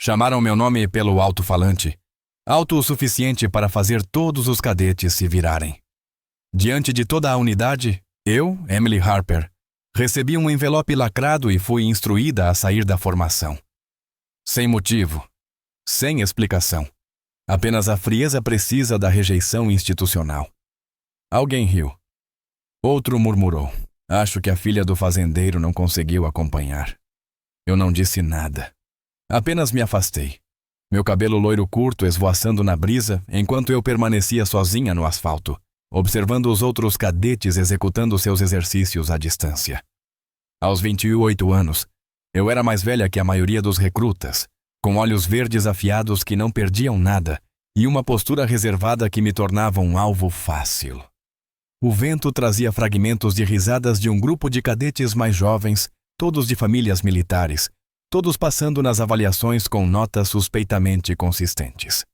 Chamaram meu nome pelo alto-falante, alto o suficiente para fazer todos os cadetes se virarem. Diante de toda a unidade, eu, Emily Harper, recebi um envelope lacrado e fui instruída a sair da formação. Sem motivo, sem explicação, apenas a frieza precisa da rejeição institucional. Alguém riu. Outro murmurou. Acho que a filha do fazendeiro não conseguiu acompanhar. Eu não disse nada. Apenas me afastei. Meu cabelo loiro curto esvoaçando na brisa enquanto eu permanecia sozinha no asfalto, observando os outros cadetes executando seus exercícios à distância. Aos 28 anos, eu era mais velha que a maioria dos recrutas, com olhos verdes afiados que não perdiam nada e uma postura reservada que me tornava um alvo fácil. O vento trazia fragmentos de risadas de um grupo de cadetes mais jovens, todos de famílias militares, todos passando nas avaliações com notas suspeitamente consistentes.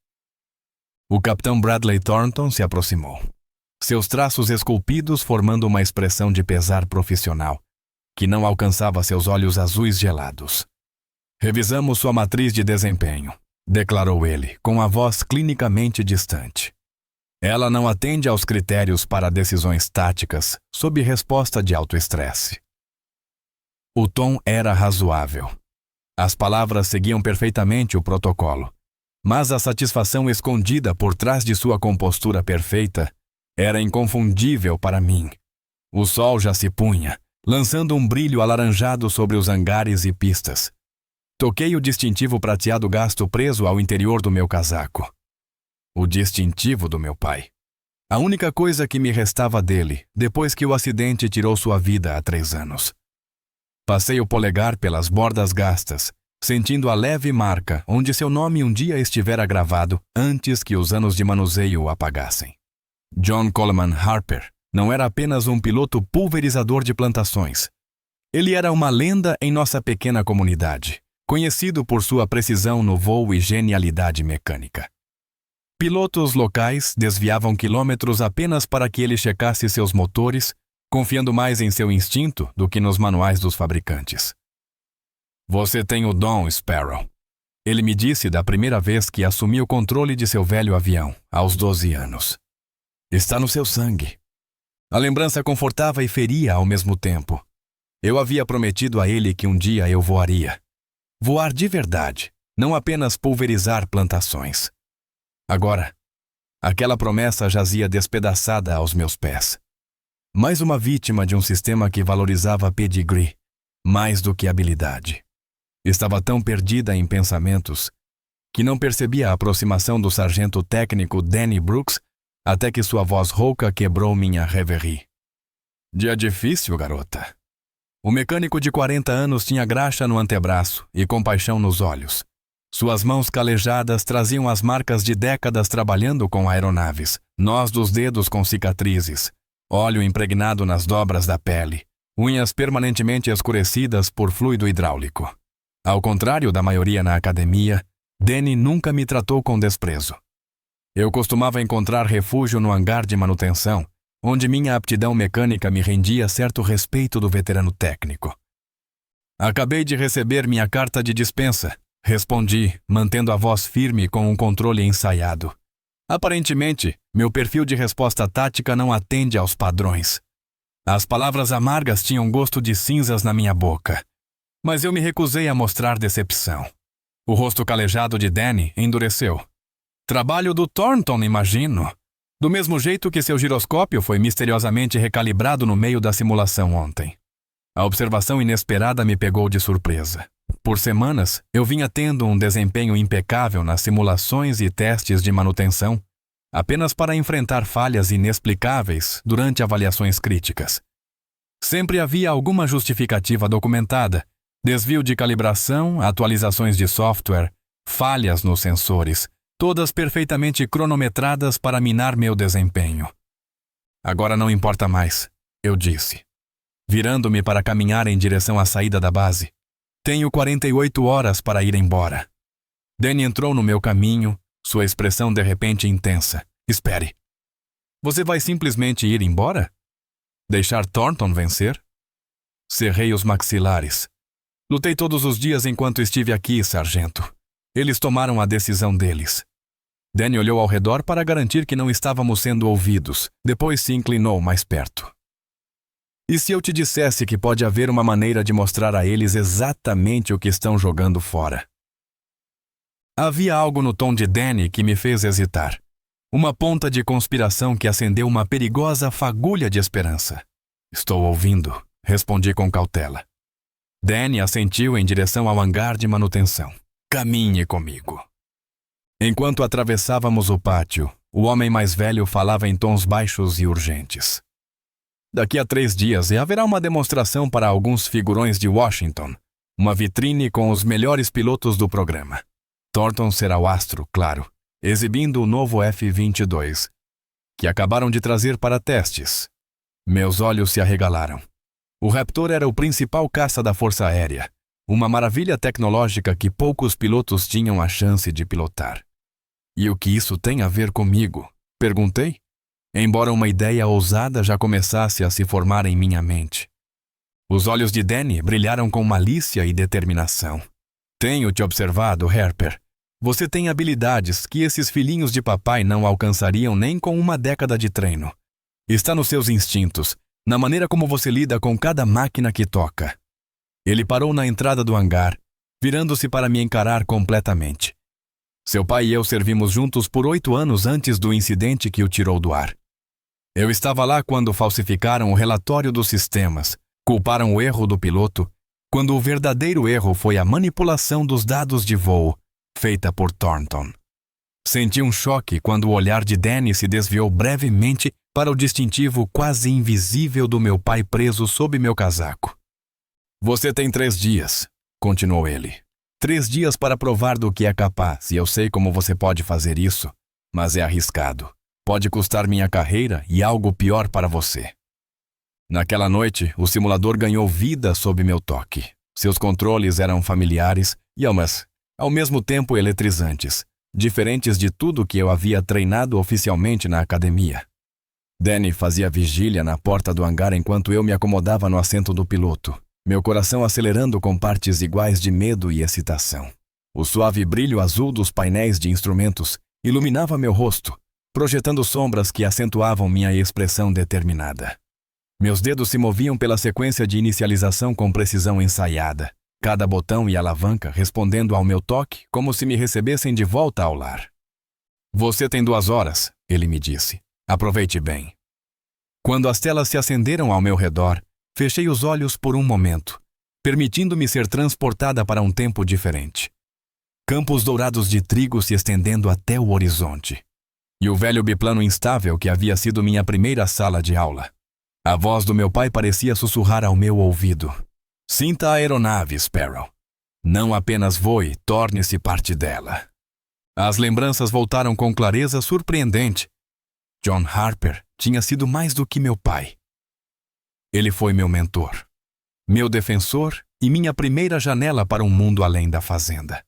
O capitão Bradley Thornton se aproximou, seus traços esculpidos formando uma expressão de pesar profissional, que não alcançava seus olhos azuis gelados. Revisamos sua matriz de desempenho, declarou ele, com a voz clinicamente distante. Ela não atende aos critérios para decisões táticas sob resposta de autoestresse. O tom era razoável. As palavras seguiam perfeitamente o protocolo, mas a satisfação escondida por trás de sua compostura perfeita era inconfundível para mim. O sol já se punha, lançando um brilho alaranjado sobre os hangares e pistas. Toquei o distintivo prateado gasto preso ao interior do meu casaco. O distintivo do meu pai. A única coisa que me restava dele, depois que o acidente tirou sua vida há 3 anos. Passei o polegar pelas bordas gastas, sentindo a leve marca onde seu nome um dia estivera gravado antes que os anos de manuseio o apagassem. John Coleman Harper não era apenas um piloto pulverizador de plantações. Ele era uma lenda em nossa pequena comunidade, conhecido por sua precisão no voo e genialidade mecânica. Pilotos locais desviavam quilômetros apenas para que ele checasse seus motores, confiando mais em seu instinto do que nos manuais dos fabricantes. Você tem o dom, Sparrow. Ele me disse da primeira vez que assumi o controle de seu velho avião, aos 12 anos. Está no seu sangue. A lembrança confortava e feria ao mesmo tempo. Eu havia prometido a ele que um dia eu voaria. Voar de verdade, não apenas pulverizar plantações. Agora, aquela promessa jazia despedaçada aos meus pés. Mais uma vítima de um sistema que valorizava pedigree, mais do que habilidade. Estava tão perdida em pensamentos que não percebia a aproximação do sargento técnico Danny Brooks até que sua voz rouca quebrou minha reverie. Dia difícil, garota. O mecânico de 40 anos tinha graxa no antebraço e compaixão nos olhos. Suas mãos calejadas traziam as marcas de décadas trabalhando com aeronaves, nós dos dedos com cicatrizes, óleo impregnado nas dobras da pele, unhas permanentemente escurecidas por fluido hidráulico. Ao contrário da maioria na academia, Danny nunca me tratou com desprezo. Eu costumava encontrar refúgio no hangar de manutenção, onde minha aptidão mecânica me rendia certo respeito do veterano técnico. Acabei de receber minha carta de dispensa, respondi, mantendo a voz firme com um controle ensaiado. Aparentemente, meu perfil de resposta tática não atende aos padrões. As palavras amargas tinham gosto de cinzas na minha boca, mas eu me recusei a mostrar decepção. O rosto calejado de Danny endureceu. Trabalho do Thornton, imagino. Do mesmo jeito que seu giroscópio foi misteriosamente recalibrado no meio da simulação ontem. A observação inesperada me pegou de surpresa. Por semanas, eu vinha tendo um desempenho impecável nas simulações e testes de manutenção, apenas para enfrentar falhas inexplicáveis durante avaliações críticas. Sempre havia alguma justificativa documentada, desvio de calibração, atualizações de software, falhas nos sensores, todas perfeitamente cronometradas para minar meu desempenho. Agora não importa mais, eu disse, virando-me para caminhar em direção à saída da base. Tenho 48 horas para ir embora. Danny entrou no meu caminho, sua expressão de repente intensa. Espere. Você vai simplesmente ir embora? Deixar Thornton vencer? Cerrei os maxilares. Lutei todos os dias enquanto estive aqui, sargento. Eles tomaram a decisão deles. Danny olhou ao redor para garantir que não estávamos sendo ouvidos. Depois se inclinou mais perto. E se eu te dissesse que pode haver uma maneira de mostrar a eles exatamente o que estão jogando fora? Havia algo no tom de Danny que me fez hesitar. Uma ponta de conspiração que acendeu uma perigosa fagulha de esperança. Estou ouvindo, respondi com cautela. Danny assentiu em direção ao hangar de manutenção. Caminhe comigo. Enquanto atravessávamos o pátio, o homem mais velho falava em tons baixos e urgentes. Daqui a 3 dias haverá uma demonstração para alguns figurões de Washington, uma vitrine com os melhores pilotos do programa. Thornton será o astro, claro, exibindo o novo F-22, que acabaram de trazer para testes. Meus olhos se arregalaram. O Raptor era o principal caça da Força Aérea, uma maravilha tecnológica que poucos pilotos tinham a chance de pilotar. E o que isso tem a ver comigo? Perguntei, embora uma ideia ousada já começasse a se formar em minha mente. Os olhos de Danny brilharam com malícia e determinação. Tenho te observado, Harper. Você tem habilidades que esses filhinhos de papai não alcançariam nem com uma década de treino. Está nos seus instintos, na maneira como você lida com cada máquina que toca. Ele parou na entrada do hangar, virando-se para me encarar completamente. Seu pai e eu servimos juntos por 8 anos antes do incidente que o tirou do ar. Eu estava lá quando falsificaram o relatório dos sistemas, culparam o erro do piloto, quando o verdadeiro erro foi a manipulação dos dados de voo, feita por Thornton. Senti um choque quando o olhar de Danny se desviou brevemente para o distintivo quase invisível do meu pai preso sob meu casaco. Você tem 3 dias, continuou ele. 3 dias para provar do que é capaz, e eu sei como você pode fazer isso, mas é arriscado. Pode custar minha carreira e algo pior para você. Naquela noite, o simulador ganhou vida sob meu toque. Seus controles eram familiares e, ao mesmo tempo, eletrizantes, diferentes de tudo que eu havia treinado oficialmente na academia. Danny fazia vigília na porta do hangar enquanto eu me acomodava no assento do piloto, meu coração acelerando com partes iguais de medo e excitação. O suave brilho azul dos painéis de instrumentos iluminava meu rosto, projetando sombras que acentuavam minha expressão determinada. Meus dedos se moviam pela sequência de inicialização com precisão ensaiada, cada botão e alavanca respondendo ao meu toque como se me recebessem de volta ao lar. Você tem 2 horas, ele me disse. Aproveite bem. Quando as telas se acenderam ao meu redor, fechei os olhos por um momento, permitindo-me ser transportada para um tempo diferente. Campos dourados de trigo se estendendo até o horizonte. E o velho biplano instável que havia sido minha primeira sala de aula. A voz do meu pai parecia sussurrar ao meu ouvido. Sinta a aeronave, Sparrow. Não apenas voe, torne-se parte dela. As lembranças voltaram com clareza surpreendente. John Harper tinha sido mais do que meu pai. Ele foi meu mentor, meu defensor e minha primeira janela para um mundo além da fazenda.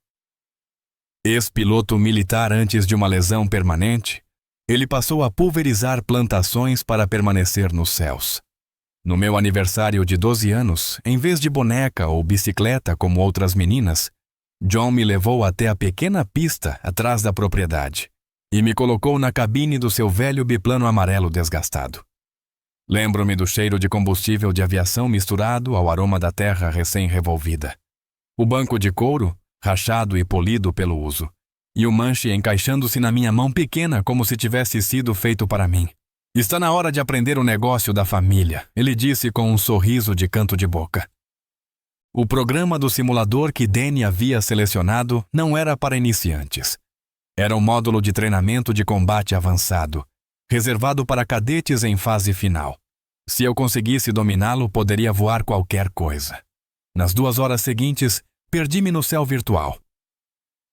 Ex-piloto militar antes de uma lesão permanente, ele passou a pulverizar plantações para permanecer nos céus. No meu aniversário de 12 anos, em vez de boneca ou bicicleta como outras meninas, John me levou até a pequena pista atrás da propriedade e me colocou na cabine do seu velho biplano amarelo desgastado. Lembro-me do cheiro de combustível de aviação misturado ao aroma da terra recém-revolvida. O banco de couro, rachado e polido pelo uso, e o manche encaixando-se na minha mão pequena como se tivesse sido feito para mim. Está na hora de aprender o negócio da família, ele disse com um sorriso de canto de boca. O programa do simulador que Danny havia selecionado não era para iniciantes. Era um módulo de treinamento de combate avançado, reservado para cadetes em fase final. Se eu conseguisse dominá-lo, poderia voar qualquer coisa. Nas 2 horas seguintes, perdi-me no céu virtual.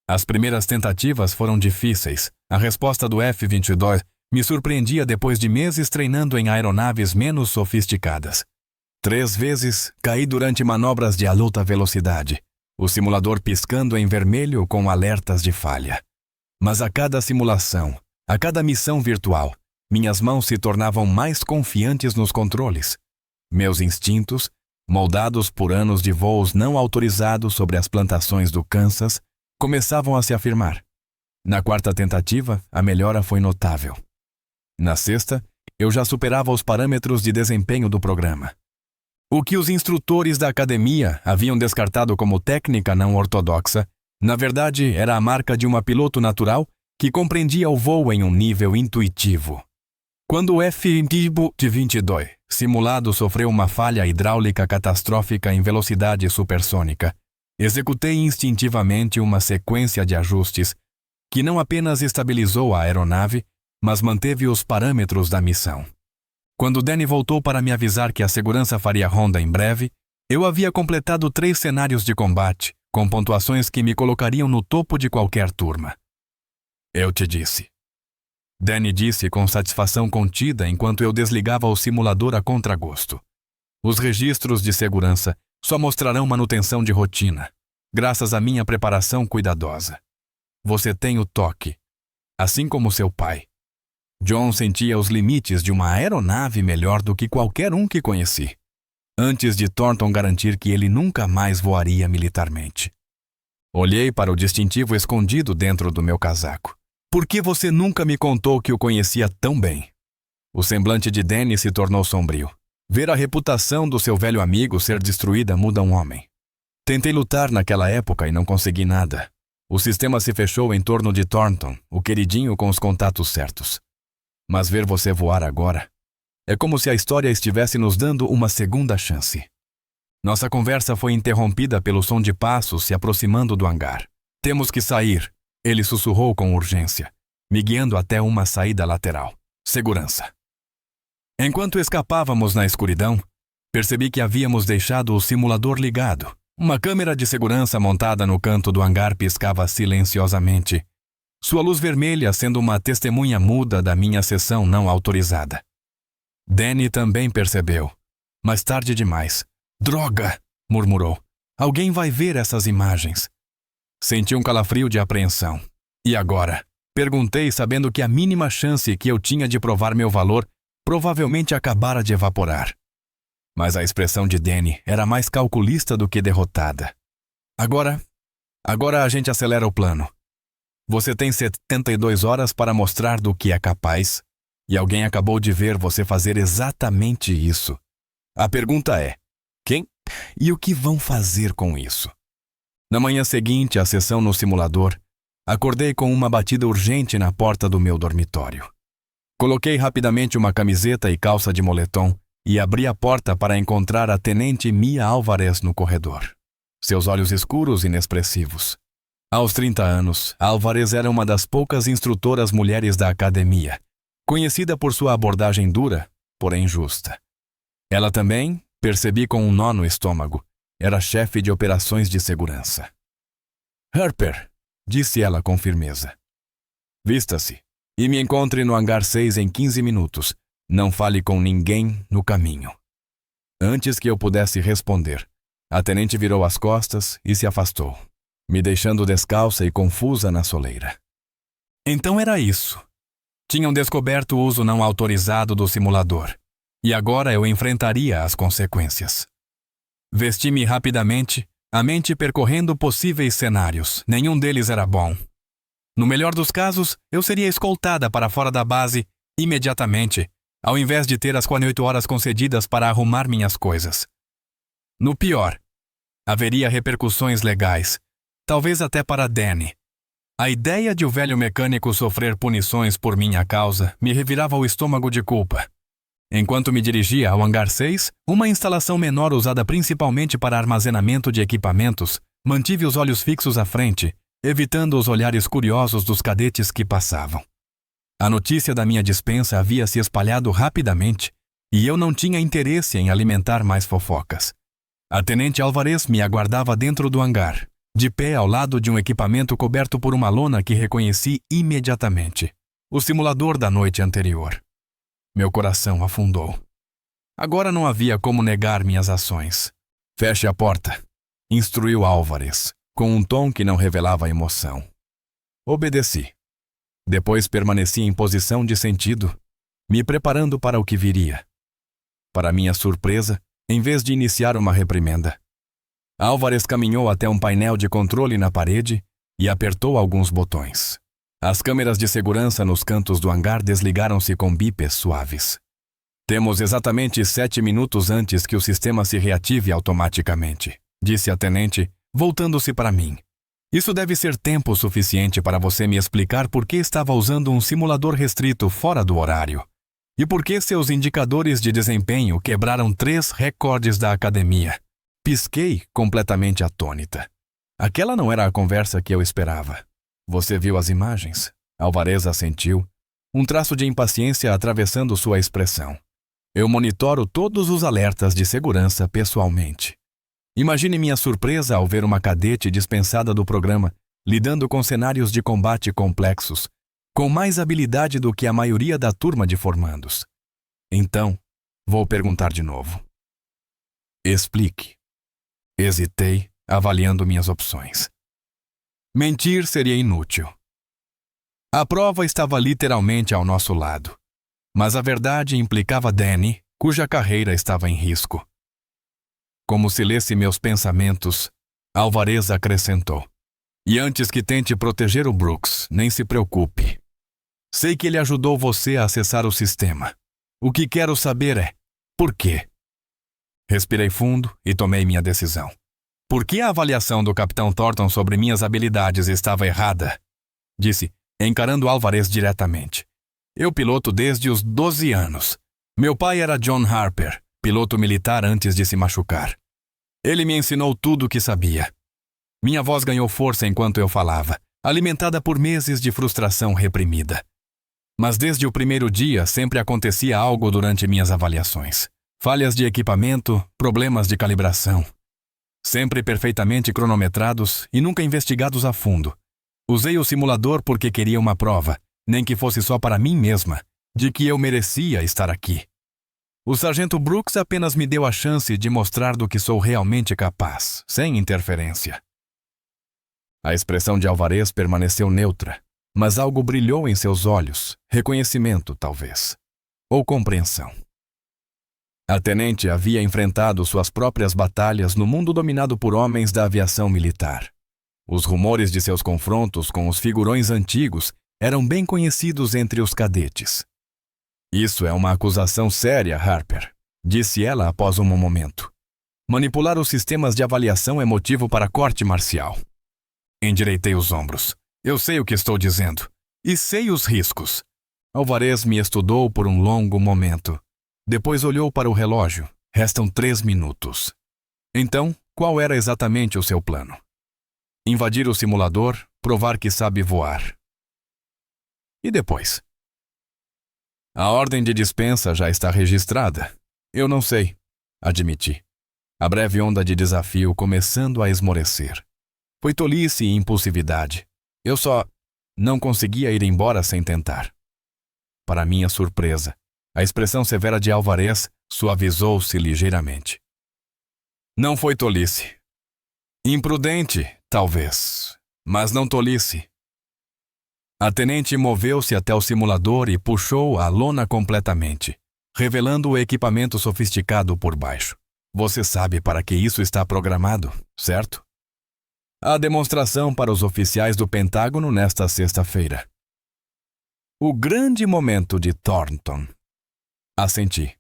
As primeiras tentativas foram difíceis. A resposta do F-22 me surpreendia depois de meses treinando em aeronaves menos sofisticadas. 3 vezes caí durante manobras de alta velocidade, o simulador piscando em vermelho com alertas de falha. Mas a cada simulação, a cada missão virtual, minhas mãos se tornavam mais confiantes nos controles. Meus instintos, moldados por anos de voos não autorizados sobre as plantações do Kansas, começavam a se afirmar. Na quarta tentativa, a melhora foi notável. Na sexta, eu já superava os parâmetros de desempenho do programa. O que os instrutores da academia haviam descartado como técnica não ortodoxa, na verdade era a marca de uma piloto natural que compreendia o voo em um nível intuitivo. Quando o F-22 simulado sofreu uma falha hidráulica catastrófica em velocidade supersônica, executei instintivamente uma sequência de ajustes que não apenas estabilizou a aeronave, mas manteve os parâmetros da missão. Quando Danny voltou para me avisar que a segurança faria ronda em breve, eu havia completado 3 cenários de combate, com pontuações que me colocariam no topo de qualquer turma. Eu te disse. Danny disse com satisfação contida enquanto eu desligava o simulador a contragosto. Os registros de segurança só mostrarão manutenção de rotina, graças à minha preparação cuidadosa. Você tem o toque, assim como seu pai. John sentia os limites de uma aeronave melhor do que qualquer um que conheci, antes de Thornton garantir que ele nunca mais voaria militarmente. Olhei para o distintivo escondido dentro do meu casaco. Por que você nunca me contou que o conhecia tão bem? O semblante de Danny se tornou sombrio. Ver a reputação do seu velho amigo ser destruída muda um homem. Tentei lutar naquela época e não consegui nada. O sistema se fechou em torno de Thornton, o queridinho com os contatos certos. Mas ver você voar agora é como se a história estivesse nos dando uma segunda chance. Nossa conversa foi interrompida pelo som de passos se aproximando do hangar. Temos que sair, ele sussurrou com urgência, me guiando até uma saída lateral. Segurança. Enquanto escapávamos na escuridão, percebi que havíamos deixado o simulador ligado. Uma câmera de segurança montada no canto do hangar piscava silenciosamente, sua luz vermelha sendo uma testemunha muda da minha sessão não autorizada. Danny também percebeu, mas tarde demais. Droga! Murmurou. Alguém vai ver essas imagens. Senti um calafrio de apreensão. E agora? Perguntei, sabendo que a mínima chance que eu tinha de provar meu valor provavelmente acabara de evaporar. Mas a expressão de Danny era mais calculista do que derrotada. Agora a gente acelera o plano. Você tem 72 horas para mostrar do que é capaz, e alguém acabou de ver você fazer exatamente isso. A pergunta é, quem? E o que vão fazer com isso? Na manhã seguinte, à sessão no simulador, acordei com uma batida urgente na porta do meu dormitório. Coloquei rapidamente uma camiseta e calça de moletom e abri a porta para encontrar a tenente Mia Álvarez no corredor. Seus olhos escuros e inexpressivos. Aos 30 anos, Álvarez era uma das poucas instrutoras mulheres da academia, conhecida por sua abordagem dura, porém justa. Ela também, percebi com um nó no estômago, era chefe de operações de segurança. Harper, disse ela com firmeza. Vista-se e me encontre no hangar 6 em 15 minutos. Não fale com ninguém no caminho. Antes que eu pudesse responder, a tenente virou as costas e se afastou, me deixando descalça e confusa na soleira. Então era isso. Tinham descoberto o uso não autorizado do simulador, e agora eu enfrentaria as consequências. Vesti-me rapidamente, a mente percorrendo possíveis cenários. Nenhum deles era bom. No melhor dos casos, eu seria escoltada para fora da base imediatamente, ao invés de ter as 48 horas concedidas para arrumar minhas coisas. No pior, haveria repercussões legais, talvez até para Danny. A ideia de o velho mecânico sofrer punições por minha causa me revirava o estômago de culpa. Enquanto me dirigia ao hangar 6, uma instalação menor usada principalmente para armazenamento de equipamentos, mantive os olhos fixos à frente, evitando os olhares curiosos dos cadetes que passavam. A notícia da minha dispensa havia se espalhado rapidamente, e eu não tinha interesse em alimentar mais fofocas. A tenente Álvarez me aguardava dentro do hangar, de pé ao lado de um equipamento coberto por uma lona que reconheci imediatamente. O simulador da noite anterior. Meu coração afundou. Agora não havia como negar minhas ações. Feche a porta, instruiu Álvarez, com um tom que não revelava emoção. Obedeci. Depois permaneci em posição de sentido, me preparando para o que viria. Para minha surpresa, em vez de iniciar uma reprimenda, Álvarez caminhou até um painel de controle na parede e apertou alguns botões. As câmeras de segurança nos cantos do hangar desligaram-se com bipes suaves. Temos exatamente 7 minutos antes que o sistema se reative automaticamente, disse a tenente, voltando-se para mim. Isso deve ser tempo suficiente para você me explicar por que estava usando um simulador restrito fora do horário. E por que seus indicadores de desempenho quebraram 3 recordes da academia? Pisquei, completamente atônita. Aquela não era a conversa que eu esperava. Você viu as imagens? Alvarez assentiu, um traço de impaciência atravessando sua expressão. Eu monitoro todos os alertas de segurança pessoalmente. Imagine minha surpresa ao ver uma cadete dispensada do programa, lidando com cenários de combate complexos, com mais habilidade do que a maioria da turma de formandos. Então, vou perguntar de novo. Explique. Hesitei, avaliando minhas opções. Mentir seria inútil. A prova estava literalmente ao nosso lado, mas a verdade implicava Danny, cuja carreira estava em risco. Como se lesse meus pensamentos, Alvarez acrescentou. E antes que tente proteger o Brooks, nem se preocupe. Sei que ele ajudou você a acessar o sistema. O que quero saber é, por quê? Respirei fundo e tomei minha decisão. Por que a avaliação do Capitão Thornton sobre minhas habilidades estava errada? Disse, encarando Alvarez diretamente. Eu piloto desde os 12 anos. Meu pai era John Harper, piloto militar antes de se machucar. Ele me ensinou tudo o que sabia. Minha voz ganhou força enquanto eu falava, alimentada por meses de frustração reprimida. Mas desde o primeiro dia sempre acontecia algo durante minhas avaliações. Falhas de equipamento, problemas de calibração. Sempre perfeitamente cronometrados e nunca investigados a fundo. Usei o simulador porque queria uma prova, nem que fosse só para mim mesma, de que eu merecia estar aqui. O sargento Brooks apenas me deu a chance de mostrar do que sou realmente capaz, sem interferência. A expressão de Alvarez permaneceu neutra, mas algo brilhou em seus olhos, reconhecimento, talvez, ou compreensão. A tenente havia enfrentado suas próprias batalhas no mundo dominado por homens da aviação militar. Os rumores de seus confrontos com os figurões antigos eram bem conhecidos entre os cadetes. Isso é uma acusação séria, Harper, disse ela após um momento. Manipular os sistemas de avaliação é motivo para corte marcial. Endireitei os ombros. Eu sei o que estou dizendo. E sei os riscos. Alvarez me estudou por um longo momento. Depois olhou para o relógio. Restam 3 minutos. Então, qual era exatamente o seu plano? Invadir o simulador, provar que sabe voar. E depois? A ordem de dispensa já está registrada. Eu não sei, admiti. A breve onda de desafio começando a esmorecer. Foi tolice e impulsividade. Eu só não conseguia ir embora sem tentar. Para minha surpresa, a expressão severa de Alvarez suavizou-se ligeiramente. Não foi tolice. Imprudente, talvez, mas não tolice. A tenente moveu-se até o simulador e puxou a lona completamente, revelando o equipamento sofisticado por baixo. Você sabe para que isso está programado, certo? A demonstração para os oficiais do Pentágono nesta sexta-feira. O grande momento de Thornton. Assenti.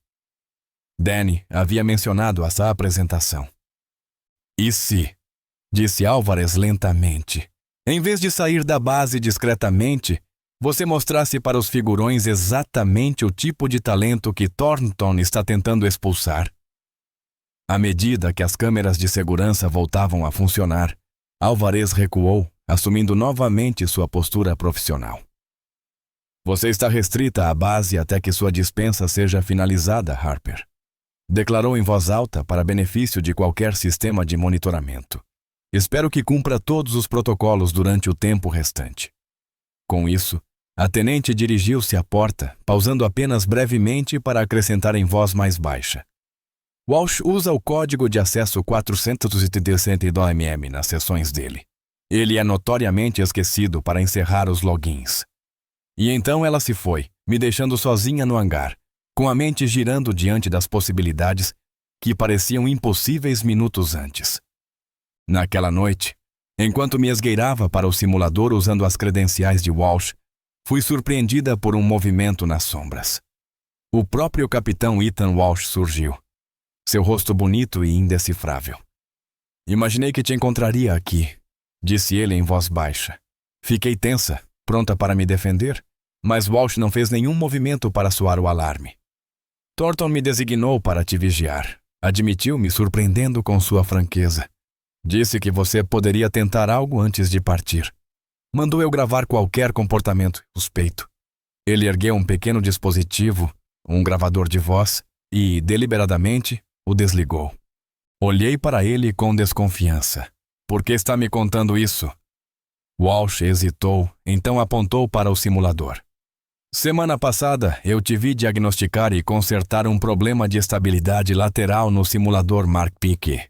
Danny havia mencionado essa apresentação. E se, disse Alvarez lentamente, em vez de sair da base discretamente, você mostrasse para os figurões exatamente o tipo de talento que Thornton está tentando expulsar? À medida que as câmeras de segurança voltavam a funcionar, Alvarez recuou, assumindo novamente sua postura profissional. Você está restrita à base até que sua dispensa seja finalizada, Harper. Declarou em voz alta para benefício de qualquer sistema de monitoramento. Espero que cumpra todos os protocolos durante o tempo restante. Com isso, a tenente dirigiu-se à porta, pausando apenas brevemente para acrescentar em voz mais baixa. Walsh usa o código de acesso 432mm nas sessões dele. Ele é notoriamente esquecido para encerrar os logins. E então ela se foi, me deixando sozinha no hangar, com a mente girando diante das possibilidades que pareciam impossíveis minutos antes. Naquela noite, Enquanto me esgueirava para o simulador usando as credenciais de Walsh, fui surpreendida por um movimento nas sombras. O próprio capitão Ethan Walsh surgiu, seu rosto bonito e indecifrável. Imaginei que te encontraria aqui, disse ele em voz baixa. Fiquei tensa, pronta para me defender, mas Walsh não fez nenhum movimento para soar o alarme. Thornton me designou para te vigiar, admitiu, me surpreendendo com sua franqueza. Disse que você poderia tentar algo antes de partir. Mandou eu gravar qualquer comportamento suspeito. Ele ergueu um pequeno dispositivo, um gravador de voz, e, deliberadamente, o desligou. Olhei para ele com desconfiança. Por que está me contando isso? Walsh hesitou, então apontou para o simulador. Semana passada, eu te vi diagnosticar e consertar um problema de estabilidade lateral no simulador Mark Pique.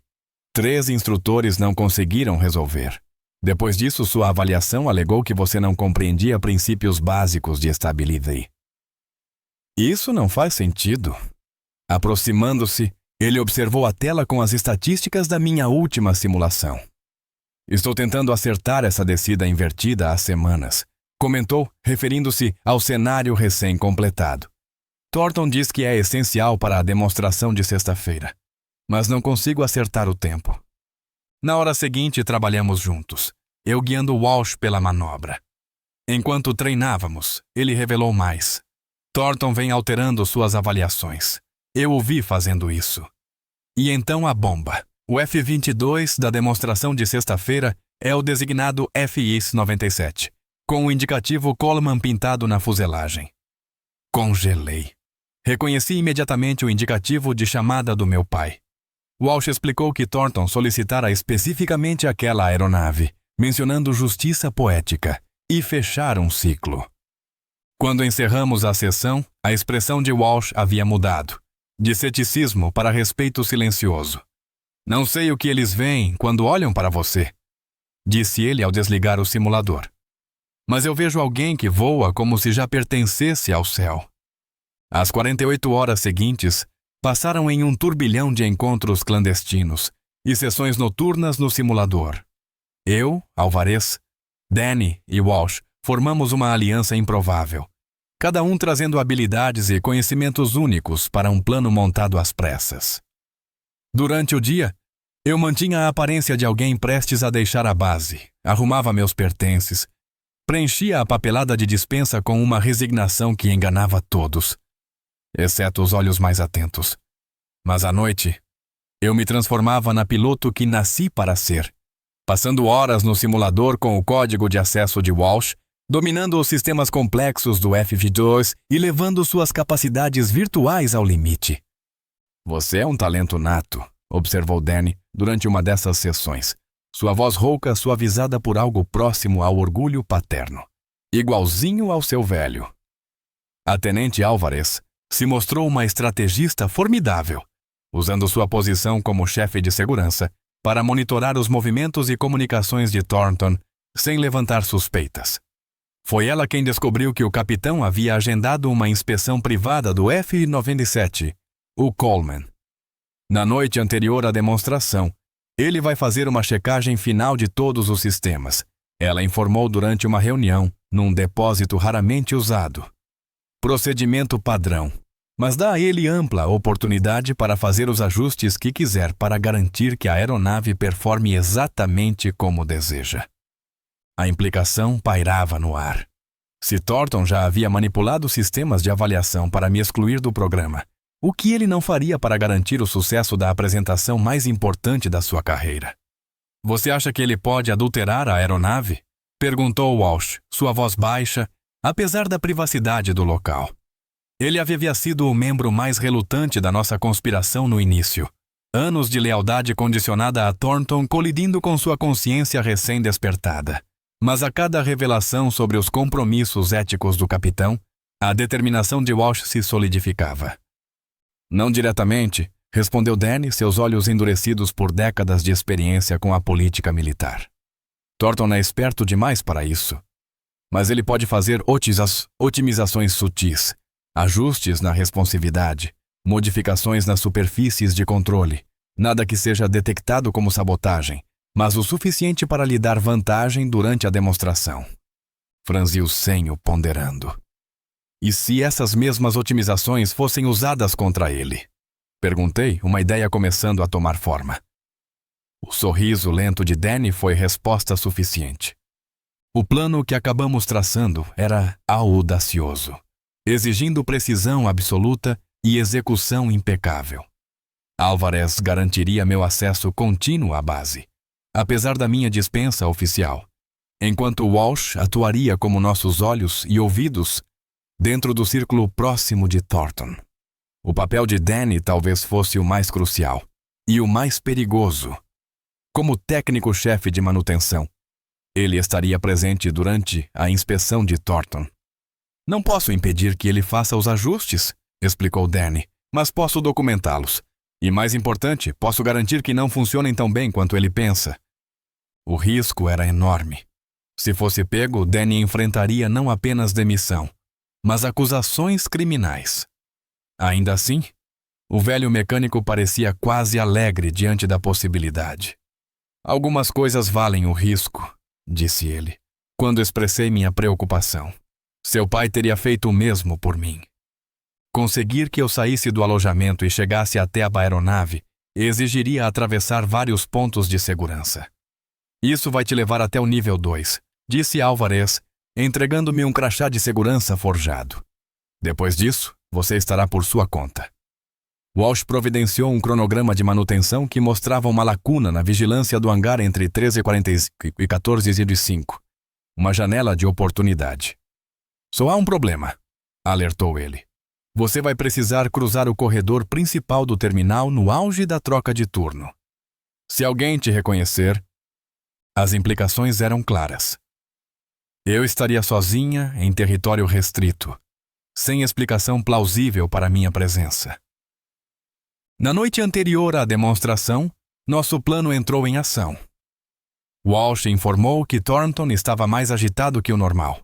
3 instrutores não conseguiram resolver. Depois disso, sua avaliação alegou que você não compreendia princípios básicos de estabilidade. Isso não faz sentido. Aproximando-se, ele observou a tela com as estatísticas da minha última simulação. Estou tentando acertar essa descida invertida há semanas, comentou, referindo-se ao cenário recém-completado. Thornton diz que é essencial para a demonstração de sexta-feira, mas não consigo acertar o tempo. Na hora seguinte, trabalhamos juntos, eu guiando Walsh pela manobra. Enquanto treinávamos, ele revelou mais. Thornton vem alterando suas avaliações. Eu o vi fazendo isso. E então a bomba. O F-22 da demonstração de sexta-feira é o designado FIS-97, com o indicativo Coleman pintado na fuselagem. Congelei. Reconheci imediatamente o indicativo de chamada do meu pai. Walsh explicou que Thornton solicitara especificamente aquela aeronave, mencionando justiça poética, e fechar um ciclo. Quando encerramos a sessão, a expressão de Walsh havia mudado, de ceticismo para respeito silencioso. Não sei o que eles veem quando olham para você, disse ele ao desligar o simulador. Mas eu vejo alguém que voa como se já pertencesse ao céu. As 48 horas seguintes passaram em um turbilhão de encontros clandestinos e sessões noturnas no simulador. Eu, Alvarez, Danny e Walsh formamos uma aliança improvável, cada um trazendo habilidades e conhecimentos únicos para um plano montado às pressas. Durante o dia, eu mantinha a aparência de alguém prestes a deixar a base, arrumava meus pertences, preenchia a papelada de dispensa com uma resignação que enganava todos, exceto os olhos mais atentos. Mas à noite, eu me transformava na piloto que nasci para ser, passando horas no simulador com o código de acesso de Walsh, dominando os sistemas complexos do F-22 e levando suas capacidades virtuais ao limite. Você é um talento nato, observou Danny durante uma dessas sessões, sua voz rouca suavizada por algo próximo ao orgulho paterno, igualzinho ao seu velho. A tenente Alvarez se mostrou uma estrategista formidável, usando sua posição como chefe de segurança para monitorar os movimentos e comunicações de Thornton sem levantar suspeitas. Foi ela quem descobriu que o capitão havia agendado uma inspeção privada do F-97, o Coleman. Na noite anterior à demonstração, ele vai fazer uma checagem final de todos os sistemas. Ela informou durante uma reunião, num depósito raramente usado. Procedimento padrão, mas dá a ele ampla oportunidade para fazer os ajustes que quiser para garantir que a aeronave performe exatamente como deseja. A implicação pairava no ar. Se Thornton já havia manipulado sistemas de avaliação para me excluir do programa, o que ele não faria para garantir o sucesso da apresentação mais importante da sua carreira? Você acha que ele pode adulterar a aeronave? Perguntou Walsh, sua voz baixa, apesar da privacidade do local. Ele havia sido o membro mais relutante da nossa conspiração no início. Anos de lealdade condicionada a Thornton colidindo com sua consciência recém-despertada. Mas a cada revelação sobre os compromissos éticos do capitão, a determinação de Walsh se solidificava. Não diretamente, respondeu Danny, seus olhos endurecidos por décadas de experiência com a política militar. Thornton é esperto demais para isso. Mas ele pode fazer otimizações sutis, ajustes na responsividade, modificações nas superfícies de controle, nada que seja detectado como sabotagem, mas o suficiente para lhe dar vantagem durante a demonstração. Franzi o senho, ponderando. E se essas mesmas otimizações fossem usadas contra ele? Perguntei, uma ideia começando a tomar forma. O sorriso lento de Danny foi resposta suficiente. O plano que acabamos traçando era audacioso, exigindo precisão absoluta e execução impecável. Álvarez garantiria meu acesso contínuo à base, apesar da minha dispensa oficial, enquanto Walsh atuaria como nossos olhos e ouvidos dentro do círculo próximo de Thornton. O papel de Danny talvez fosse o mais crucial e o mais perigoso. Como técnico-chefe de manutenção, ele estaria presente durante a inspeção de Thornton. Não posso impedir que ele faça os ajustes, explicou Danny, mas posso documentá-los. E mais importante, posso garantir que não funcionem tão bem quanto ele pensa. O risco era enorme. Se fosse pego, Danny enfrentaria não apenas demissão, mas acusações criminais. Ainda assim, o velho mecânico parecia quase alegre diante da possibilidade. Algumas coisas valem o risco, disse ele, quando expressei minha preocupação. Seu pai teria feito o mesmo por mim. Conseguir que eu saísse do alojamento e chegasse até a aeronave exigiria atravessar vários pontos de segurança. Isso vai te levar até o nível 2, disse Álvarez, entregando-me um crachá de segurança forjado. Depois disso, você estará por sua conta. Walsh providenciou um cronograma de manutenção que mostrava uma lacuna na vigilância do hangar entre 13h45 e 14h05. Uma janela de oportunidade. Só há um problema, alertou ele. Você vai precisar cruzar o corredor principal do terminal no auge da troca de turno. Se alguém te reconhecer, as implicações eram claras. Eu estaria sozinha em território restrito, sem explicação plausível para minha presença. Na noite anterior à demonstração, nosso plano entrou em ação. Walsh informou que Thornton estava mais agitado que o normal.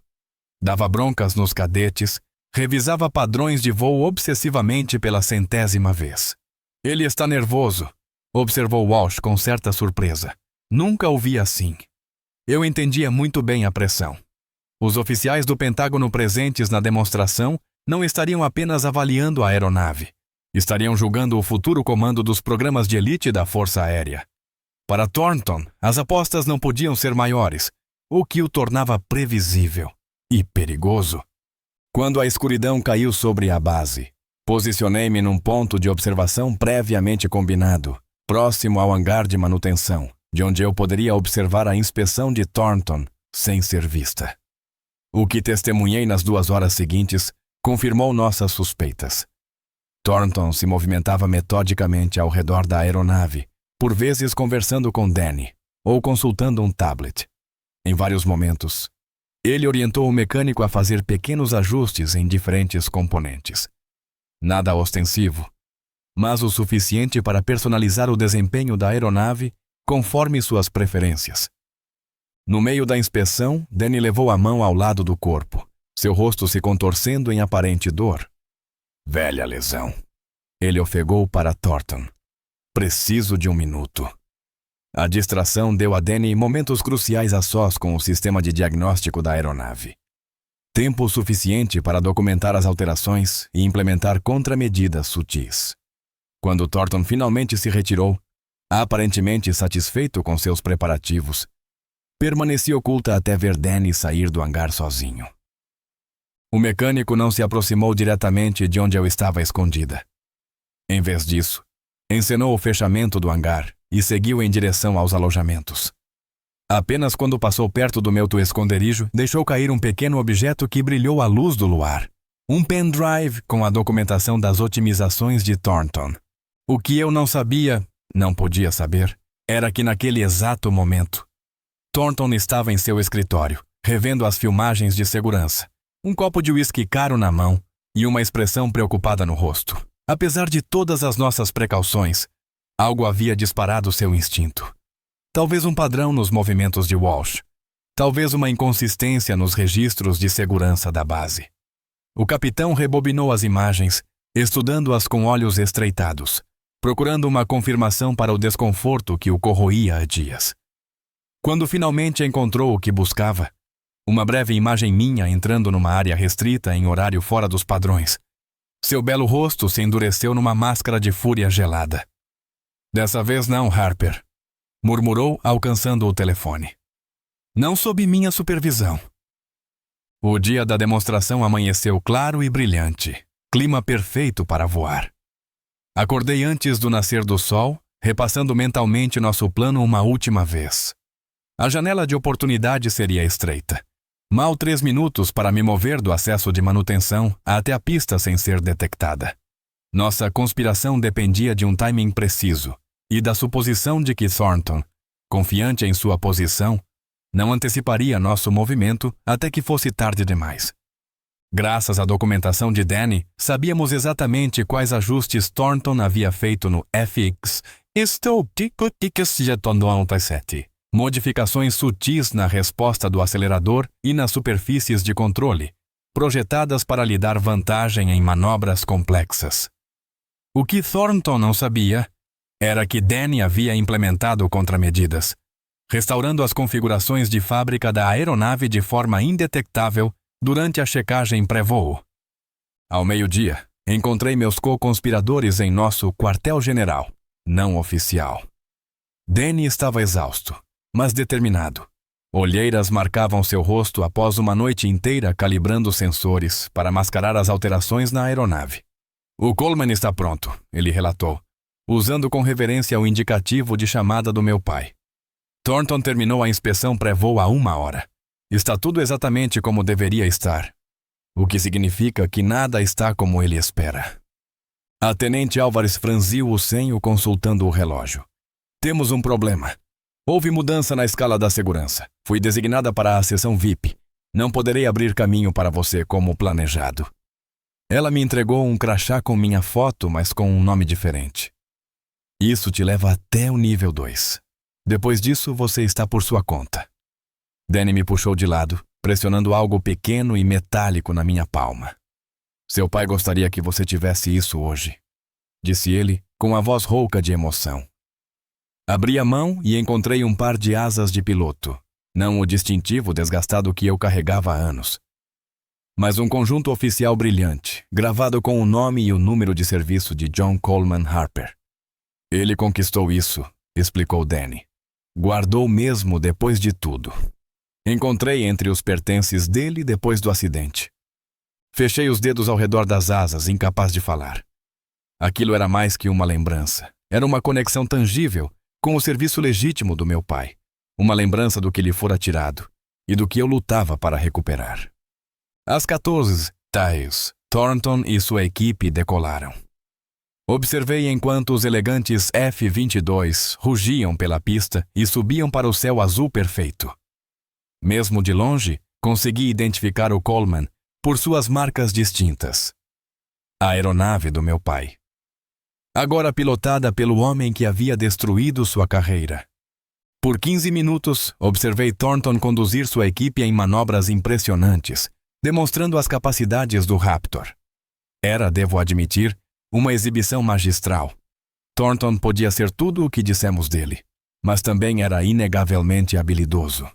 Dava broncas nos cadetes, revisava padrões de voo obsessivamente pela 100ª vez. Ele está nervoso, observou Walsh com certa surpresa. Nunca o vi assim. Eu entendia muito bem a pressão. Os oficiais do Pentágono presentes na demonstração não estariam apenas avaliando a aeronave. Estariam julgando o futuro comando dos programas de elite da Força Aérea. Para Thornton, as apostas não podiam ser maiores, o que o tornava previsível e perigoso. Quando a escuridão caiu sobre a base, posicionei-me num ponto de observação previamente combinado, próximo ao hangar de manutenção, de onde eu poderia observar a inspeção de Thornton sem ser vista. O que testemunhei nas 2 horas seguintes confirmou nossas suspeitas. Thornton se movimentava metodicamente ao redor da aeronave, por vezes conversando com Danny ou consultando um tablet. Em vários momentos, ele orientou o mecânico a fazer pequenos ajustes em diferentes componentes. Nada ostensivo, mas o suficiente para personalizar o desempenho da aeronave conforme suas preferências. No meio da inspeção, Danny levou a mão ao lado do corpo, seu rosto se contorcendo em aparente dor. Velha lesão. Ele ofegou para Thornton. Preciso de 1 minuto. A distração deu a Danny momentos cruciais a sós com o sistema de diagnóstico da aeronave. Tempo suficiente para documentar as alterações e implementar contramedidas sutis. Quando Thornton finalmente se retirou, aparentemente satisfeito com seus preparativos, permaneci oculta até ver Danny sair do hangar sozinho. O mecânico não se aproximou diretamente de onde eu estava escondida. Em vez disso, encenou o fechamento do hangar e seguiu em direção aos alojamentos. Apenas quando passou perto do meu esconderijo, deixou cair um pequeno objeto que brilhou à luz do luar. Um pendrive com a documentação das otimizações de Thornton. O que eu não sabia, não podia saber, era que naquele exato momento, Thornton estava em seu escritório, revendo as filmagens de segurança, um copo de uísque caro na mão e uma expressão preocupada no rosto. Apesar de todas as nossas precauções, algo havia disparado seu instinto. Talvez um padrão nos movimentos de Walsh. Talvez uma inconsistência nos registros de segurança da base. O capitão rebobinou as imagens, estudando-as com olhos estreitados, procurando uma confirmação para o desconforto que o corroía há dias. Quando finalmente encontrou o que buscava, uma breve imagem minha entrando numa área restrita em horário fora dos padrões, seu belo rosto se endureceu numa máscara de fúria gelada. Dessa vez não, Harper, murmurou, alcançando o telefone. Não sob minha supervisão. O dia da demonstração amanheceu claro e brilhante, clima perfeito para voar. Acordei antes do nascer do sol, repassando mentalmente nosso plano uma última vez. A janela de oportunidade seria estreita. Mal 3 minutos para me mover do acesso de manutenção até a pista sem ser detectada. Nossa conspiração dependia de um timing preciso e da suposição de que Thornton, confiante em sua posição, não anteciparia nosso movimento até que fosse tarde demais. Graças à documentação de Danny, sabíamos exatamente quais ajustes Thornton havia feito no FX. Modificações sutis na resposta do acelerador e nas superfícies de controle, projetadas para lhe dar vantagem em manobras complexas. O que Thornton não sabia era que Danny havia implementado contramedidas, restaurando as configurações de fábrica da aeronave de forma indetectável durante a checagem pré-voo. Ao meio-dia, encontrei meus co-conspiradores em nosso quartel-general, não oficial. Danny estava exausto, mas determinado. Olheiras marcavam seu rosto após uma noite inteira calibrando sensores para mascarar as alterações na aeronave. O Coleman está pronto, ele relatou, usando com reverência o indicativo de chamada do meu pai. Thornton terminou a inspeção pré-voo há 1 hora. Está tudo exatamente como deveria estar, o que significa que nada está como ele espera. A Tenente Álvares franziu o senho consultando o relógio. Temos um problema. Houve mudança na escala da segurança. Fui designada para a seção VIP. Não poderei abrir caminho para você como planejado. Ela me entregou um crachá com minha foto, mas com um nome diferente. Isso te leva até o nível 2. Depois disso, você está por sua conta. Danny me puxou de lado, pressionando algo pequeno e metálico na minha palma. Seu pai gostaria que você tivesse isso hoje, disse ele, com a voz rouca de emoção. Abri a mão e encontrei um par de asas de piloto, não o distintivo desgastado que eu carregava há anos, mas um conjunto oficial brilhante, gravado com o nome e o número de serviço de John Coleman Harper. Ele conquistou isso, explicou Danny. Guardou mesmo depois de tudo. Encontrei entre os pertences dele depois do acidente. Fechei os dedos ao redor das asas, incapaz de falar. Aquilo era mais que uma lembrança. Era uma conexão tangível com o serviço legítimo do meu pai. Uma lembrança do que lhe fora tirado e do que eu lutava para recuperar. Às 14, Thais, Thornton e sua equipe decolaram. Observei enquanto os elegantes F-22 rugiam pela pista e subiam para o céu azul perfeito. Mesmo de longe, consegui identificar o Coleman por suas marcas distintas. A aeronave do meu pai. Agora pilotada pelo homem que havia destruído sua carreira. Por 15 minutos, observei Thornton conduzir sua equipe em manobras impressionantes, demonstrando as capacidades do Raptor. Era, devo admitir, uma exibição magistral. Thornton podia ser tudo o que dissemos dele, mas também era inegavelmente habilidoso.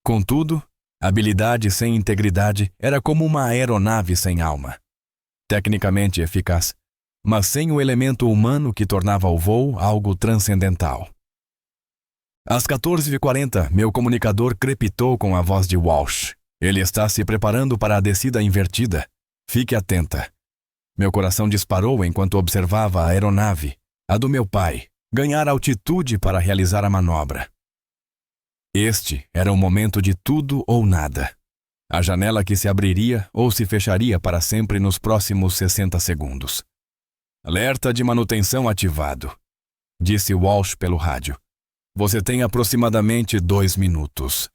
Contudo, habilidade sem integridade era como uma aeronave sem alma. Tecnicamente eficaz, mas sem o elemento humano que tornava o voo algo transcendental. Às 14h40, meu comunicador crepitou com a voz de Walsh. Ele está se preparando para a descida invertida. Fique atenta. Meu coração disparou enquanto observava a aeronave, a do meu pai, ganhar altitude para realizar a manobra. Este era o momento de tudo ou nada. A janela que se abriria ou se fecharia para sempre nos próximos 60 segundos. Alerta de manutenção ativado, disse Walsh pelo rádio. Você tem aproximadamente 2 minutos.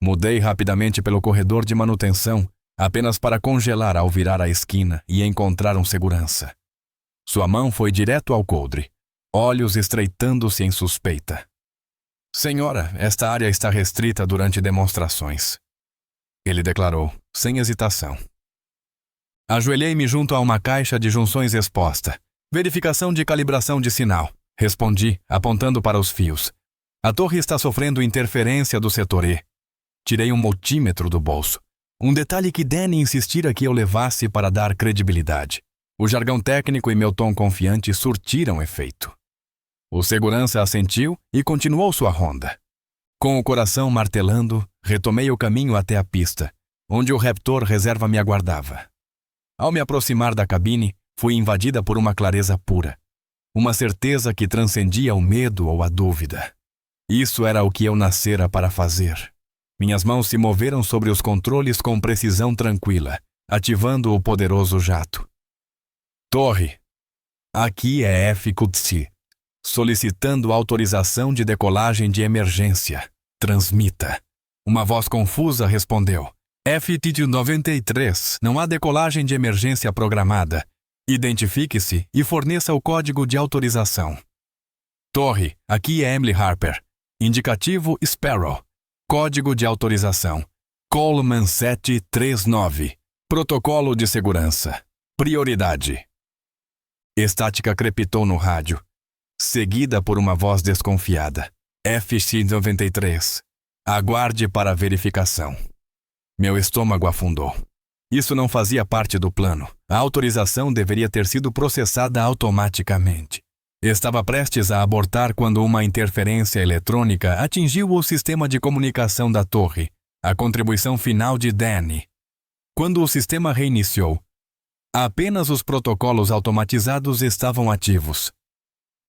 Mudei rapidamente pelo corredor de manutenção, apenas para congelar ao virar a esquina e encontrar um segurança. Sua mão foi direto ao coldre, olhos estreitando-se em suspeita. Senhora, esta área está restrita durante demonstrações. Ele declarou, sem hesitação. Ajoelhei-me junto a uma caixa de junções exposta. Verificação de calibração de sinal. Respondi, apontando para os fios. A torre está sofrendo interferência do setor E. Tirei um multímetro do bolso. Um detalhe que Danny insistira que eu levasse para dar credibilidade. O jargão técnico e meu tom confiante surtiram efeito. O segurança assentiu e continuou sua ronda. Com o coração martelando, retomei o caminho até a pista, onde o Raptor reserva me aguardava. Ao me aproximar da cabine, fui invadida por uma clareza pura. Uma certeza que transcendia o medo ou a dúvida. Isso era o que eu nascera para fazer. Minhas mãos se moveram sobre os controles com precisão tranquila, ativando o poderoso jato. Torre. Aqui é F-Qudsi. Solicitando autorização de decolagem de emergência. Transmita. Uma voz confusa respondeu. FT-93, não há decolagem de emergência programada. Identifique-se e forneça o código de autorização. Torre, aqui é Emily Harper. Indicativo Sparrow. Código de autorização. Coleman 739. Protocolo de segurança. Prioridade. Estática crepitou no rádio, seguida por uma voz desconfiada. FX-93. Aguarde para verificação. Meu estômago afundou. Isso não fazia parte do plano. A autorização deveria ter sido processada automaticamente. Estava prestes a abortar quando uma interferência eletrônica atingiu o sistema de comunicação da torre, a contribuição final de Danny. Quando o sistema reiniciou, apenas os protocolos automatizados estavam ativos.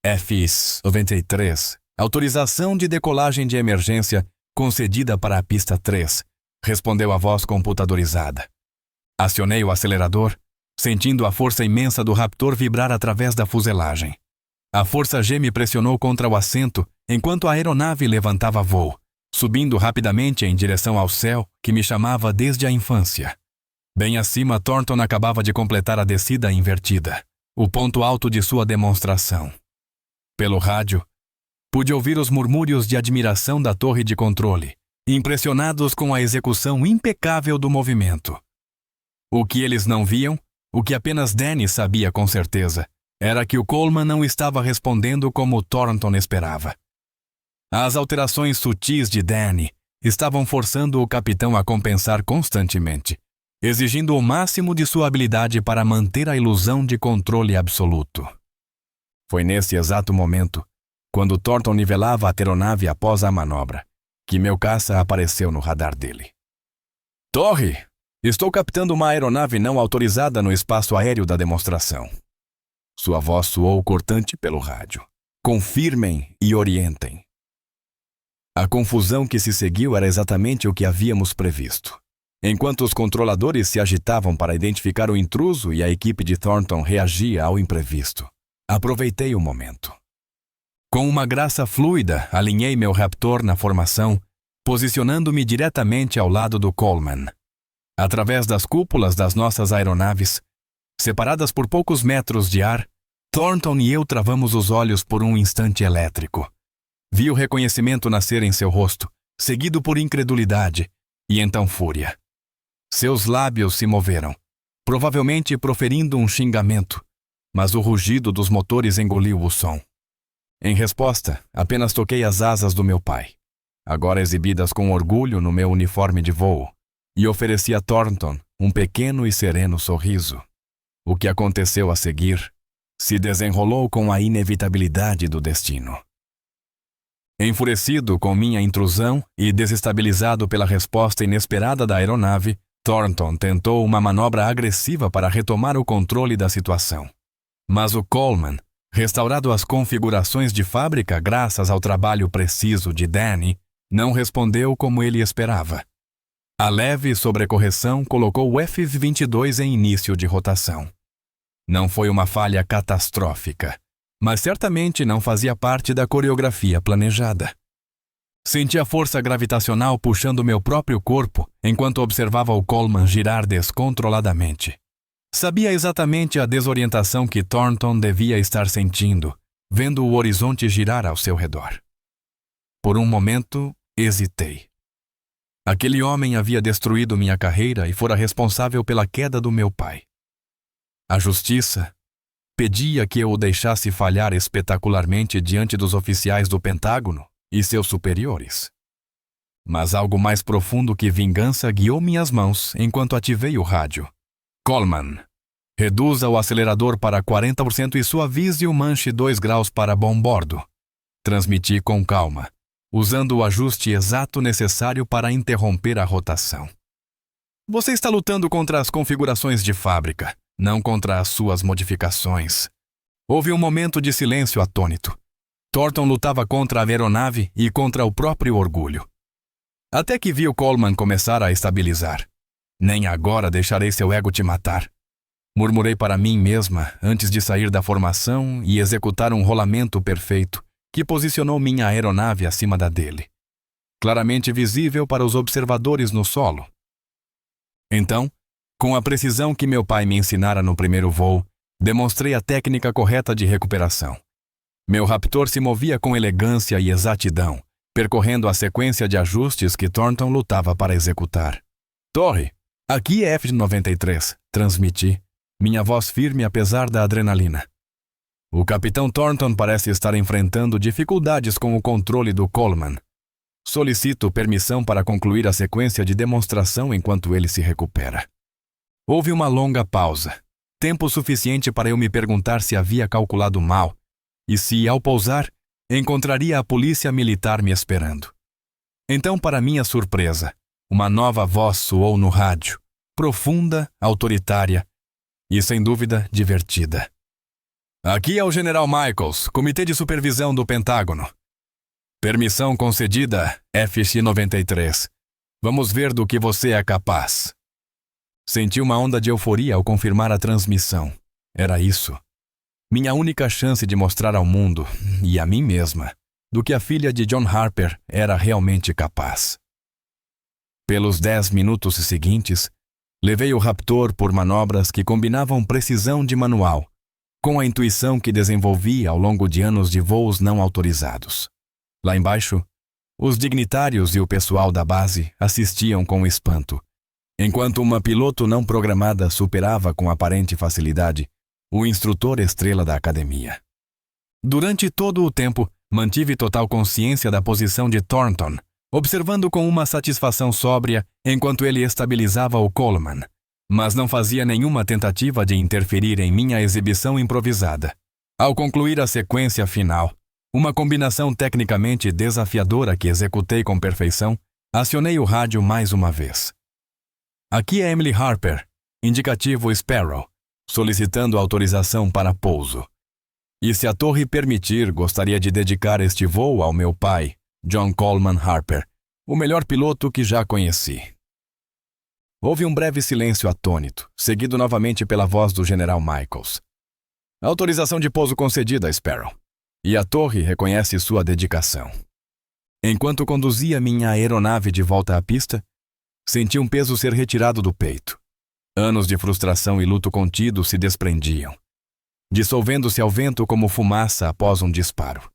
FX-93, autorização de decolagem de emergência concedida para a pista 3, respondeu a voz computadorizada. Acionei o acelerador, sentindo a força imensa do Raptor vibrar através da fuselagem. A força G me pressionou contra o assento enquanto a aeronave levantava voo, subindo rapidamente em direção ao céu que me chamava desde a infância. Bem acima, Thornton acabava de completar a descida invertida, o ponto alto de sua demonstração. Pelo rádio, pude ouvir os murmúrios de admiração da torre de controle, impressionados com a execução impecável do movimento. O que eles não viam, o que apenas Danny sabia com certeza, era que o Coleman não estava respondendo como Thornton esperava. As alterações sutis de Danny estavam forçando o capitão a compensar constantemente, exigindo o máximo de sua habilidade para manter a ilusão de controle absoluto. Foi nesse exato momento, quando Thornton nivelava a aeronave após a manobra, que meu caça apareceu no radar dele. Torre! Estou captando uma aeronave não autorizada no espaço aéreo da demonstração. Sua voz soou cortante pelo rádio. Confirmem e orientem. A confusão que se seguiu era exatamente o que havíamos previsto. Enquanto os controladores se agitavam para identificar o intruso e a equipe de Thornton reagia ao imprevisto, aproveitei o momento. Com uma graça fluida, alinhei meu Raptor na formação, posicionando-me diretamente ao lado do Coleman. Através das cúpulas das nossas aeronaves, separadas por poucos metros de ar, Thornton e eu travamos os olhos por um instante elétrico. Vi o reconhecimento nascer em seu rosto, seguido por incredulidade, e então fúria. Seus lábios se moveram, provavelmente proferindo um xingamento, mas o rugido dos motores engoliu o som. Em resposta, apenas toquei as asas do meu pai, agora exibidas com orgulho no meu uniforme de voo, e ofereci a Thornton um pequeno e sereno sorriso. O que aconteceu a seguir se desenrolou com a inevitabilidade do destino. Enfurecido com minha intrusão e desestabilizado pela resposta inesperada da aeronave, Thornton tentou uma manobra agressiva para retomar o controle da situação. Mas o Coleman, restaurado às configurações de fábrica graças ao trabalho preciso de Danny, não respondeu como ele esperava. A leve sobrecorreção colocou o F-22 em início de rotação. Não foi uma falha catastrófica, mas certamente não fazia parte da coreografia planejada. Senti a força gravitacional puxando meu próprio corpo enquanto observava o Coleman girar descontroladamente. Sabia exatamente a desorientação que Thornton devia estar sentindo, vendo o horizonte girar ao seu redor. Por um momento, hesitei. Aquele homem havia destruído minha carreira e fora responsável pela queda do meu pai. A justiça pedia que eu o deixasse falhar espetacularmente diante dos oficiais do Pentágono e seus superiores. Mas algo mais profundo que vingança guiou minhas mãos enquanto ativei o rádio. Coleman, reduza o acelerador para 40% e suavize o manche 2 graus para bom bordo. Transmiti com calma, usando o ajuste exato necessário para interromper a rotação. Você está lutando contra as configurações de fábrica, não contra as suas modificações. Houve um momento de silêncio atônito. Thornton lutava contra a aeronave e contra o próprio orgulho. Até que vi o Coleman começar a estabilizar. Nem agora deixarei seu ego te matar. Murmurei para mim mesma antes de sair da formação e executar um rolamento perfeito que posicionou minha aeronave acima da dele, claramente visível para os observadores no solo. Então, com a precisão que meu pai me ensinara no primeiro voo, demonstrei a técnica correta de recuperação. Meu Raptor se movia com elegância e exatidão, percorrendo a sequência de ajustes que Thornton lutava para executar. Torre, aqui é F-93, transmiti, minha voz firme apesar da adrenalina. O capitão Thornton parece estar enfrentando dificuldades com o controle do Coleman. Solicito permissão para concluir a sequência de demonstração enquanto ele se recupera. Houve uma longa pausa, tempo suficiente para eu me perguntar se havia calculado mal e se, ao pousar, encontraria a polícia militar me esperando. Então, para minha surpresa, uma nova voz soou no rádio, profunda, autoritária e, sem dúvida, divertida. Aqui é o General Michaels, Comitê de Supervisão do Pentágono. Permissão concedida, FX-93. Vamos ver do que você é capaz. Senti uma onda de euforia ao confirmar a transmissão. Era isso. Minha única chance de mostrar ao mundo, e a mim mesma, do que a filha de John Harper era realmente capaz. Pelos 10 minutos seguintes, levei o Raptor por manobras que combinavam precisão de manual, com a intuição que desenvolvi ao longo de anos de voos não autorizados. Lá embaixo, os dignitários e o pessoal da base assistiam com espanto, enquanto uma piloto não programada superava com aparente facilidade o instrutor estrela da academia. Durante todo o tempo, mantive total consciência da posição de Thornton, observando com uma satisfação sóbria enquanto ele estabilizava o Coleman, mas não fazia nenhuma tentativa de interferir em minha exibição improvisada. Ao concluir a sequência final, uma combinação tecnicamente desafiadora que executei com perfeição, acionei o rádio mais uma vez. Aqui é Emily Harper, indicativo Sparrow, solicitando autorização para pouso. E se a torre permitir, gostaria de dedicar este voo ao meu pai, John Coleman Harper, o melhor piloto que já conheci. Houve um breve silêncio atônito, seguido novamente pela voz do General Michaels. Autorização de pouso concedida, Sparrow. E a torre reconhece sua dedicação. Enquanto conduzia minha aeronave de volta à pista, senti um peso ser retirado do peito. Anos de frustração e luto contido se desprendiam, dissolvendo-se ao vento como fumaça após um disparo.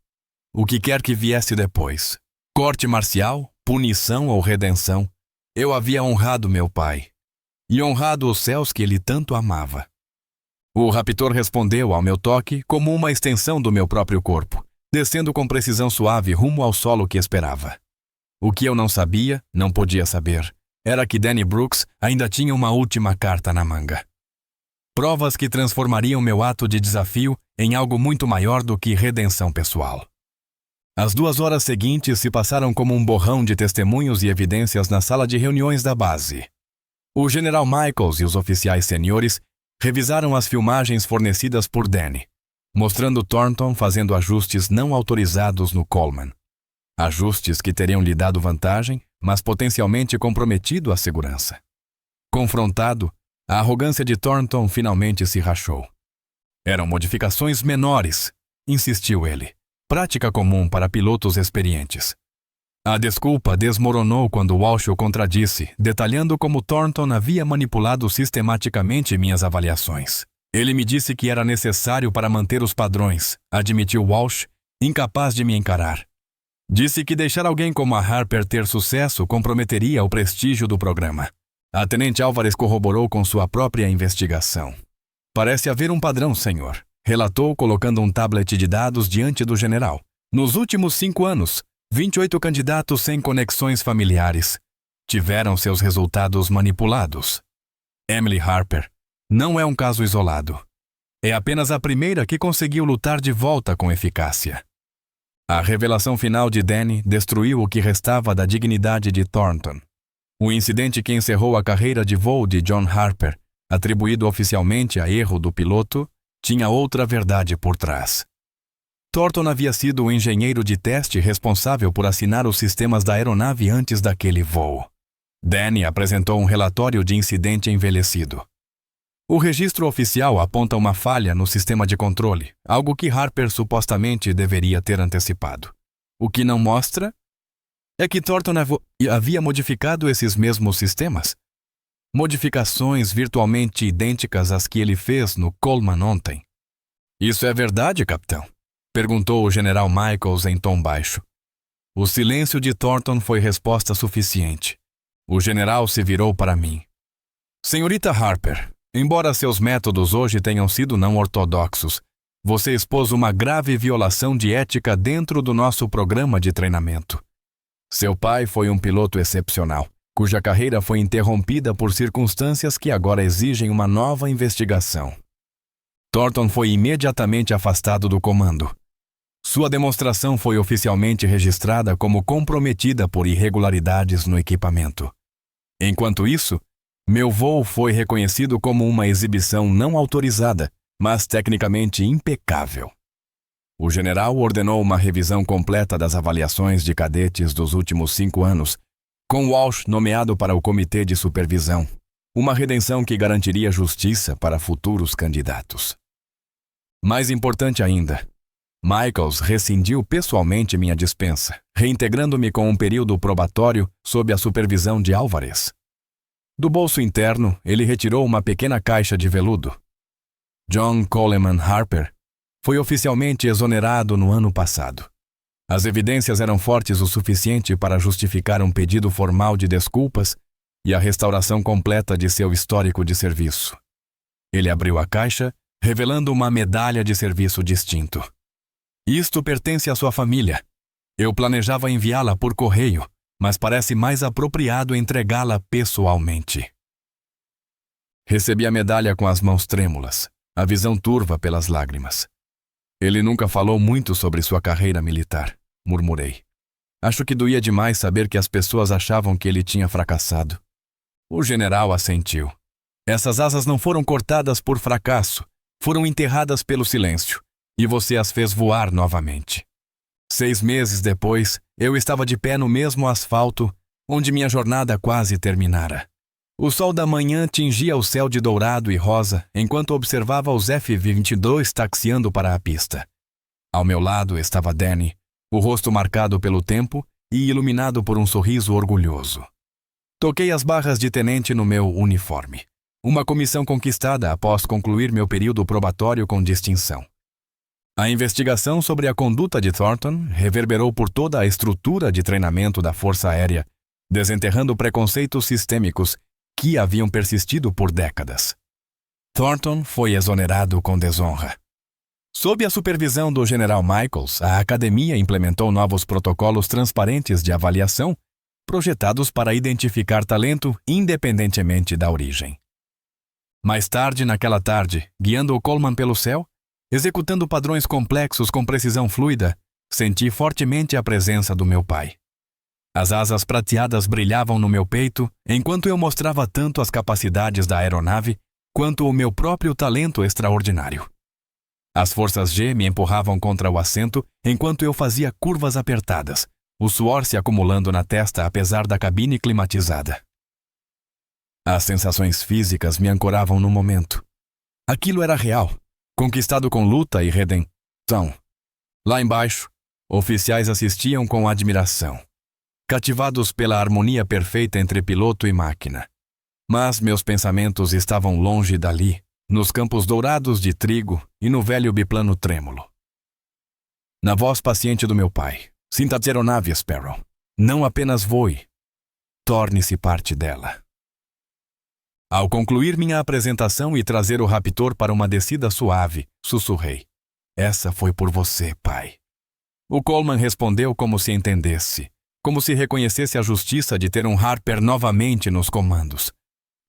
O que quer que viesse depois, corte marcial, punição ou redenção, eu havia honrado meu pai, e honrado os céus que ele tanto amava. O Raptor respondeu ao meu toque como uma extensão do meu próprio corpo, descendo com precisão suave rumo ao solo que esperava. O que eu não sabia, não podia saber, era que Danny Brooks ainda tinha uma última carta na manga. Provas que transformariam meu ato de desafio em algo muito maior do que redenção pessoal. As 2 horas seguintes se passaram como um borrão de testemunhos e evidências na sala de reuniões da base. O General Michaels e os oficiais seniores revisaram as filmagens fornecidas por Danny, mostrando Thornton fazendo ajustes não autorizados no Coleman. Ajustes que teriam lhe dado vantagem, mas potencialmente comprometido a segurança. Confrontado, a arrogância de Thornton finalmente se rachou. Eram modificações menores, insistiu ele, prática comum para pilotos experientes. A desculpa desmoronou quando Walsh o contradisse, detalhando como Thornton havia manipulado sistematicamente minhas avaliações. Ele me disse que era necessário para manter os padrões, admitiu Walsh, incapaz de me encarar. Disse que deixar alguém como a Harper ter sucesso comprometeria o prestígio do programa. A Tenente Álvares corroborou com sua própria investigação. Parece haver um padrão, senhor, relatou colocando um tablet de dados diante do general. Nos últimos 5 anos, 28 candidatos sem conexões familiares tiveram seus resultados manipulados. Emily Harper não é um caso isolado. É apenas a primeira que conseguiu lutar de volta com eficácia. A revelação final de Danny destruiu o que restava da dignidade de Thornton. O incidente que encerrou a carreira de voo de John Harper, atribuído oficialmente a erro do piloto, tinha outra verdade por trás. Thornton havia sido o engenheiro de teste responsável por assinar os sistemas da aeronave antes daquele voo. Danny apresentou um relatório de incidente envelhecido. O registro oficial aponta uma falha no sistema de controle, algo que Harper supostamente deveria ter antecipado. O que não mostra é que Thornton havia modificado esses mesmos sistemas. Modificações virtualmente idênticas às que ele fez no Coleman ontem. Isso é verdade, capitão? Perguntou o general Michaels em tom baixo. O silêncio de Thornton foi resposta suficiente. O general se virou para mim. Senhorita Harper, embora seus métodos hoje tenham sido não ortodoxos, você expôs uma grave violação de ética dentro do nosso programa de treinamento. Seu pai foi um piloto excepcional, cuja carreira foi interrompida por circunstâncias que agora exigem uma nova investigação. Thornton foi imediatamente afastado do comando. Sua demonstração foi oficialmente registrada como comprometida por irregularidades no equipamento. Enquanto isso, meu voo foi reconhecido como uma exibição não autorizada, mas tecnicamente impecável. O general ordenou uma revisão completa das avaliações de cadetes dos últimos 5 anos, com Walsh nomeado para o comitê de supervisão, uma redenção que garantiria justiça para futuros candidatos. Mais importante ainda, Michaels rescindiu pessoalmente minha dispensa, reintegrando-me com um período probatório sob a supervisão de Álvarez. Do bolso interno, ele retirou uma pequena caixa de veludo. John Coleman Harper foi oficialmente exonerado no ano passado. As evidências eram fortes o suficiente para justificar um pedido formal de desculpas e a restauração completa de seu histórico de serviço. Ele abriu a caixa, revelando uma medalha de serviço distinto. Isto pertence à sua família. Eu planejava enviá-la por correio, mas parece mais apropriado entregá-la pessoalmente. Recebi a medalha com as mãos trêmulas, a visão turva pelas lágrimas. Ele nunca falou muito sobre sua carreira militar, murmurei. Acho que doía demais saber que as pessoas achavam que ele tinha fracassado. O general assentiu. Essas asas não foram cortadas por fracasso, foram enterradas pelo silêncio, e você as fez voar novamente. 6 meses depois, eu estava de pé no mesmo asfalto, onde minha jornada quase terminara. O sol da manhã tingia o céu de dourado e rosa, enquanto observava os F-22 taxiando para a pista. Ao meu lado estava Danny, o rosto marcado pelo tempo e iluminado por um sorriso orgulhoso. Toquei as barras de tenente no meu uniforme, uma comissão conquistada após concluir meu período probatório com distinção. A investigação sobre a conduta de Thornton reverberou por toda a estrutura de treinamento da Força Aérea, desenterrando preconceitos sistêmicos que haviam persistido por décadas. Thornton foi exonerado com desonra. Sob a supervisão do general Michaels, a academia implementou novos protocolos transparentes de avaliação, projetados para identificar talento independentemente da origem. Mais tarde, naquela tarde, guiando o Coleman pelo céu, executando padrões complexos com precisão fluida, senti fortemente a presença do meu pai. As asas prateadas brilhavam no meu peito, enquanto eu mostrava tanto as capacidades da aeronave, quanto o meu próprio talento extraordinário. As forças G me empurravam contra o assento, enquanto eu fazia curvas apertadas, o suor se acumulando na testa apesar da cabine climatizada. As sensações físicas me ancoravam no momento. Aquilo era real, conquistado com luta e redenção. Lá embaixo, oficiais assistiam com admiração, cativados pela harmonia perfeita entre piloto e máquina. Mas meus pensamentos estavam longe dali, nos campos dourados de trigo e no velho biplano trêmulo. Na voz paciente do meu pai, sinta a aeronave, Sparrow. Não apenas voe, torne-se parte dela. Ao concluir minha apresentação e trazer o Raptor para uma descida suave, sussurrei. Essa foi por você, pai. O Coleman respondeu como se entendesse, como se reconhecesse a justiça de ter um Harper novamente nos comandos.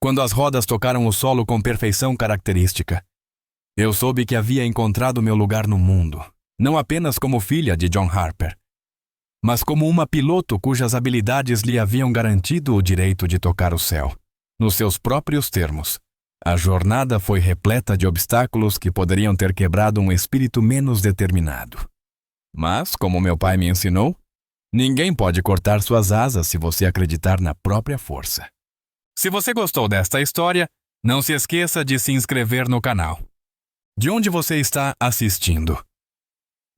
Quando as rodas tocaram o solo com perfeição característica, eu soube que havia encontrado meu lugar no mundo, não apenas como filha de John Harper, mas como uma piloto cujas habilidades lhe haviam garantido o direito de tocar o céu, nos seus próprios termos. A jornada foi repleta de obstáculos que poderiam ter quebrado um espírito menos determinado. Mas, como meu pai me ensinou, ninguém pode cortar suas asas se você acreditar na própria força. Se você gostou desta história, não se esqueça de se inscrever no canal. De onde você está assistindo?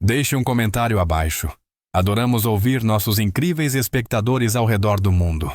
Deixe um comentário abaixo. Adoramos ouvir nossos incríveis espectadores ao redor do mundo.